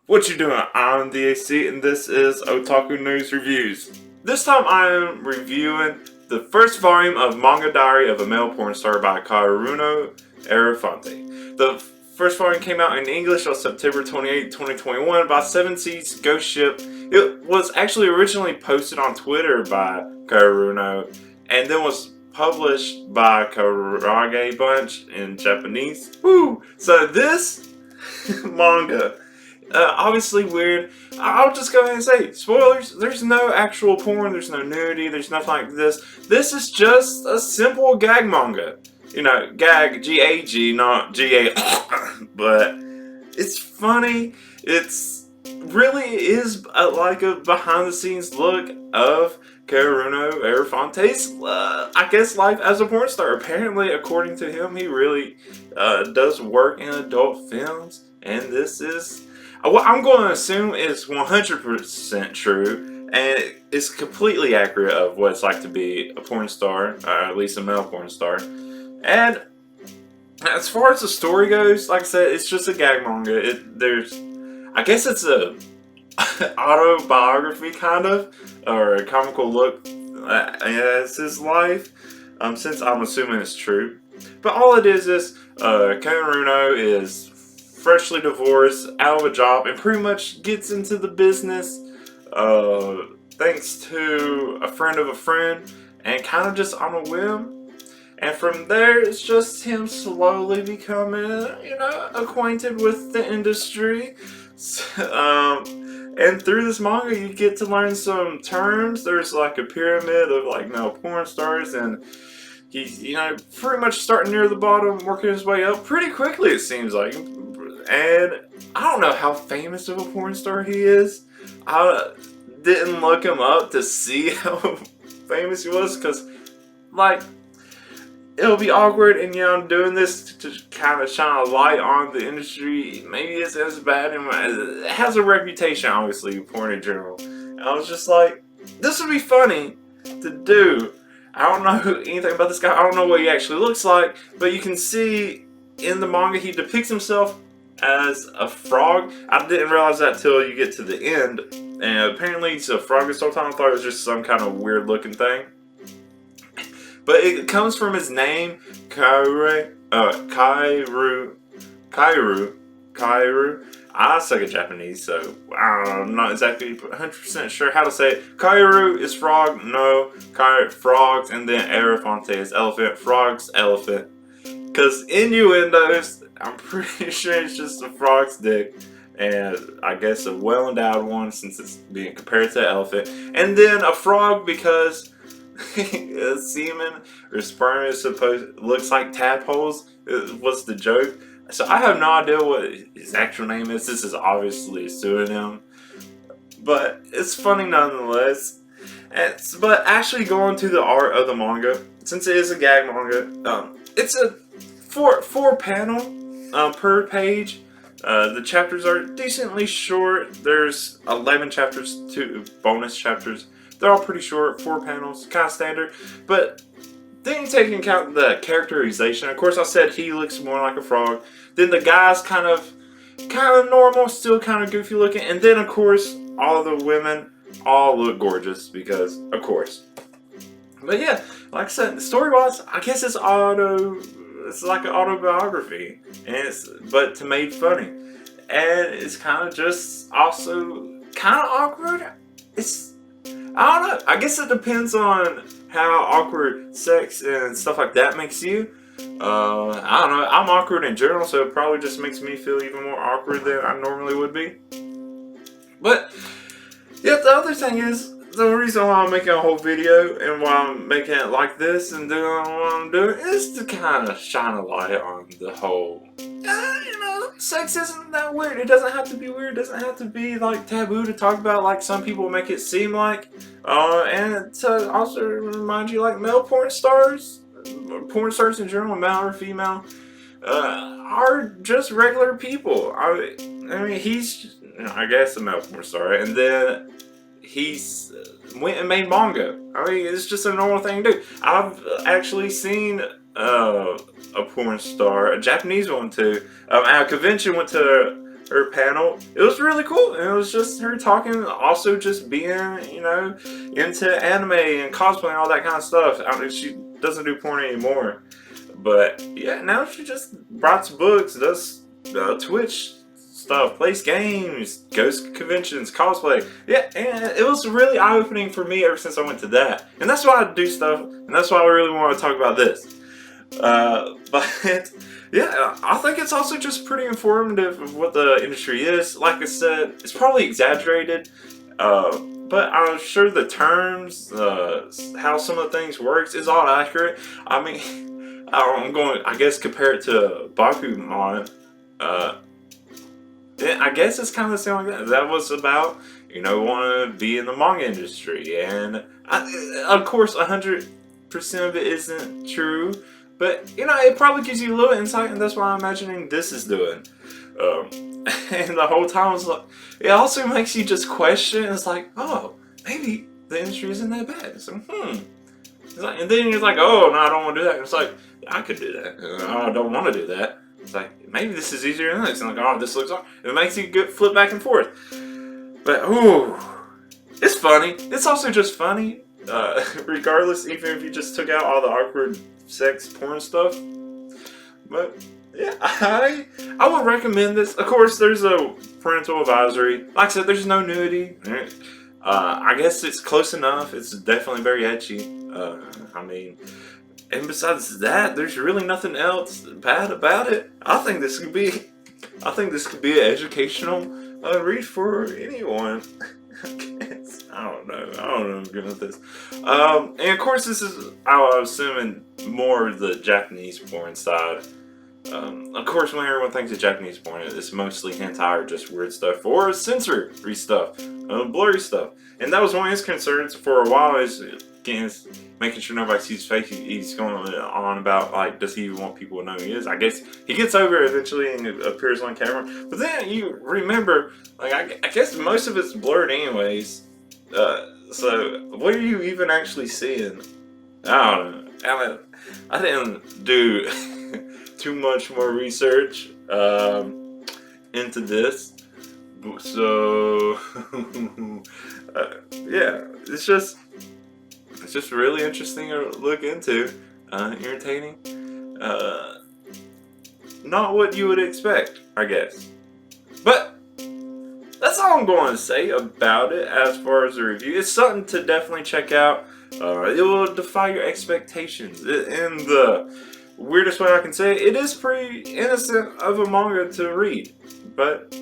What you doing? I'm the AC, and this is Otaku News Reviews. This time I am reviewing the first volume of Manga Diary of a Male Porn Star by Kaeruno Erefante. The first volume came out in English on September 28, 2021 by Seven Seas Ghost Ship. It was actually originally posted on Twitter by Kaeruno and then was published by Karage Bunch in Japanese. Woo! So this manga, obviously weird. I'll just go ahead and say, spoilers, there's no actual porn, there's no nudity, there's nothing like this. This is just a simple gag manga. You know, gag, G-A-G, not G-A, but it's funny. It's really is like a behind-the-scenes look of Kaeruno Erefante's, I guess, life as a porn star. Apparently, according to him, he really does work in adult films, and this is what I'm going to assume is 100% true, and it's completely accurate of what it's like to be a porn star, at least a male porn star. And as far as the story goes, like I said, it's just a gag manga. I guess it's a autobiography kind of, or a comical look at his life, since I'm assuming it's true. But all it is Kaeruno is freshly divorced, out of a job, and pretty much gets into the business thanks to a friend of a friend, and kind of just on a whim. And from there, it's just him slowly becoming, acquainted with the industry. And through this manga, you get to learn some terms. There's like a pyramid of like male porn stars, and he's, pretty much starting near the bottom, working his way up pretty quickly, it seems like. And I don't know how famous of a porn star he is. I didn't look him up to see how famous he was, because, like, it'll be awkward, and I'm doing this to kind of shine a light on the industry. Maybe it's as bad, and it has a reputation, obviously, porn in general. And I was just like, this would be funny to do. I don't know anything about this guy. I don't know what he actually looks like, but you can see in the manga he depicts himself as a frog. I didn't realize that till you get to the end, and apparently he's a frog this whole time. I thought it was just some kind of weird looking thing. But it comes from his name, Kaeru. I suck at Japanese, so I'm not exactly 100% sure how to say it. Kaeru is frog, no. Frogs, and then Erefante is elephant. Frogs, elephant. Because innuendos, I'm pretty sure it's just a frog's dick. And I guess a well-endowed one, since it's being compared to an elephant. And then a frog because semen or sperm is looks like tadpoles. What's the joke? So I have no idea what his actual name is. This is obviously a pseudonym, but it's funny nonetheless. But actually going to the art of the manga, since it is a gag manga, it's a four panel per page. The chapters are decently short. There's 11 chapters, 2 bonus chapters. They're all pretty short, 4 panels, kind of standard. But then you take into account the characterization. Of course, I said he looks more like a frog. Then the guy's kind of normal, still kind of goofy looking. And then, of course, all the women all look gorgeous because, of course. But yeah, like I said, story-wise, I guess it's like an autobiography, but made funny. And it's kind of just also kind of awkward. I don't know. I guess it depends on how awkward sex and stuff like that makes you. I don't know. I'm awkward in general, so it probably just makes me feel even more awkward than I normally would be. But yeah, the other thing is, the reason why I'm making a whole video and why I'm making it like this and doing what I'm doing is to kind of shine a light on the whole, sex isn't that weird. It doesn't have to be weird. It doesn't have to be like taboo to talk about like some people make it seem like. And to also remind you, like, male porn stars in general, male or female, are just regular people. I mean, he's, I guess, a male porn star, and then he's went and made manga. I mean, it's just a normal thing to do. I've actually seen a porn star, a Japanese one too, at a convention. Went to her panel. It was really cool, and it was just her talking, also just being, you know, into anime and cosplay and all that kind of stuff. I mean, she doesn't do porn anymore, but yeah, now she just writes books, does Twitch stuff, plays games, goes to conventions, cosplay. Yeah, and it was really eye-opening for me ever since I went to that, and that's why I do stuff, and that's why I really want to talk about this. But yeah, I think it's also just pretty informative of what the industry is. Like I said, it's probably exaggerated, but I'm sure the terms, how some of the things works is all accurate. I mean, I'm going, I guess, compare it to Bakuman. I guess it's kind of the same like that. That was about, you know, wanting to be in the manga industry, and of course, 100% of it isn't true. But, you know, it probably gives you a little insight, and that's what I'm imagining this is doing. And the whole time, it's like, it also makes you just question. It's like, oh, maybe the industry isn't that bad. It's like, It's like, and then you're like, oh, no, I don't want to do that. And it's like, I could do that. I don't want to do that. It's like, maybe this is easier than this. And like, oh, this looks awesome. It makes you flip back and forth. But, ooh, it's funny. It's also just funny. Regardless, even if you just took out all the awkward sex porn stuff. But yeah, I would recommend this. Of course, there's a parental advisory. Like I said, there's no nudity. I guess it's close enough. It's definitely very ecchi. I mean, and besides that, there's really nothing else bad about it. I think this could be an educational read for anyone. I don't know I'm good at this. And of course, this is, I'm assuming, more the Japanese porn side. Of course, when everyone thinks of Japanese porn, it's mostly hentai or just weird stuff, or censory stuff, blurry stuff. And that was one of his concerns for a while, is making sure nobody sees his face. He's going on about, like, does he even want people to know who he is? I guess he gets over it eventually and appears on camera. But then you remember, like, I guess most of it's blurred anyways. So what are you even actually seeing? I don't know. I didn't do too much more research into this. So yeah, it's just really interesting to look into, entertaining, not what you would expect, I guess. But that's all I'm going to say about it as far as the review. It's something to definitely check out. It will defy your expectations. In the weirdest way I can say it, it is pretty innocent of a manga to read, but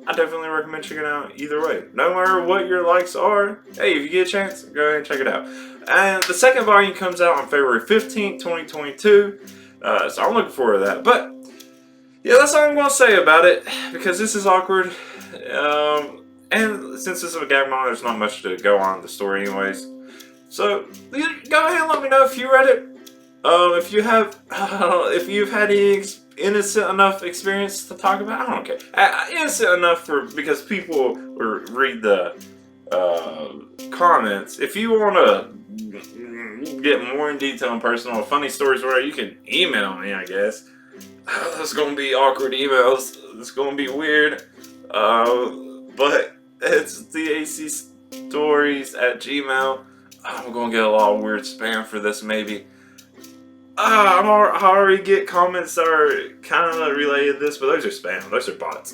I definitely recommend checking it out either way. No matter what your likes are, hey, if you get a chance, go ahead and check it out. And the second volume comes out on February 15th, 2022, so I'm looking forward to that. But yeah, that's all I'm going to say about it, because this is awkward. And since this is a gag manga, there's not much to go on in the story anyways. So go ahead and let me know if you read it. If you have, if you've had any innocent enough experience to talk about, I don't care. Innocent enough because people will read the comments. If you want to get more in detail and personal, funny stories, where you can email me, I guess. It's gonna be awkward emails. It's gonna be weird. But it's dacstories@gmail. I'm gonna get a lot of weird spam for this, maybe. I already get comments that are kind of related to this, but those are spam. Those are bots.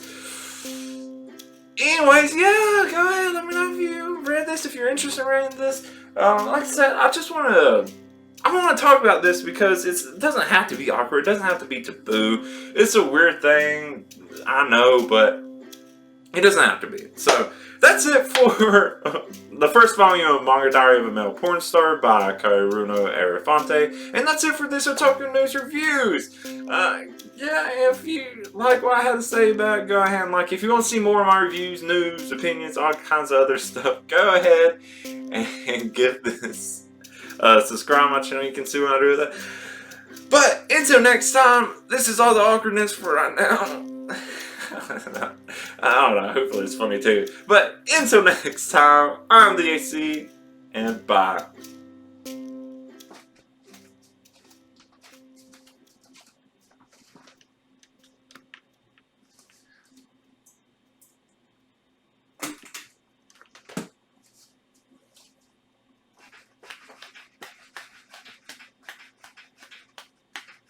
Anyways, yeah, go ahead. Let me know if you read this, if you're interested in reading this. Like I said, I want to talk about this because it doesn't have to be awkward. It doesn't have to be taboo. It's a weird thing, I know, but it doesn't have to be. So that's it for the first volume of Manga Diary of a Male Porn Star by Kaeruno Erefante. And that's it for this Otaku News Reviews. Yeah, if you like what I had to say about it, go ahead and like. If you want to see more of my reviews, news, opinions, all kinds of other stuff, go ahead and give this subscribe to my channel. You can see what I do with that. But until next time, this is all the awkwardness for right now. I don't know, hopefully it's funny too. But until next time, I'm the AC, and bye.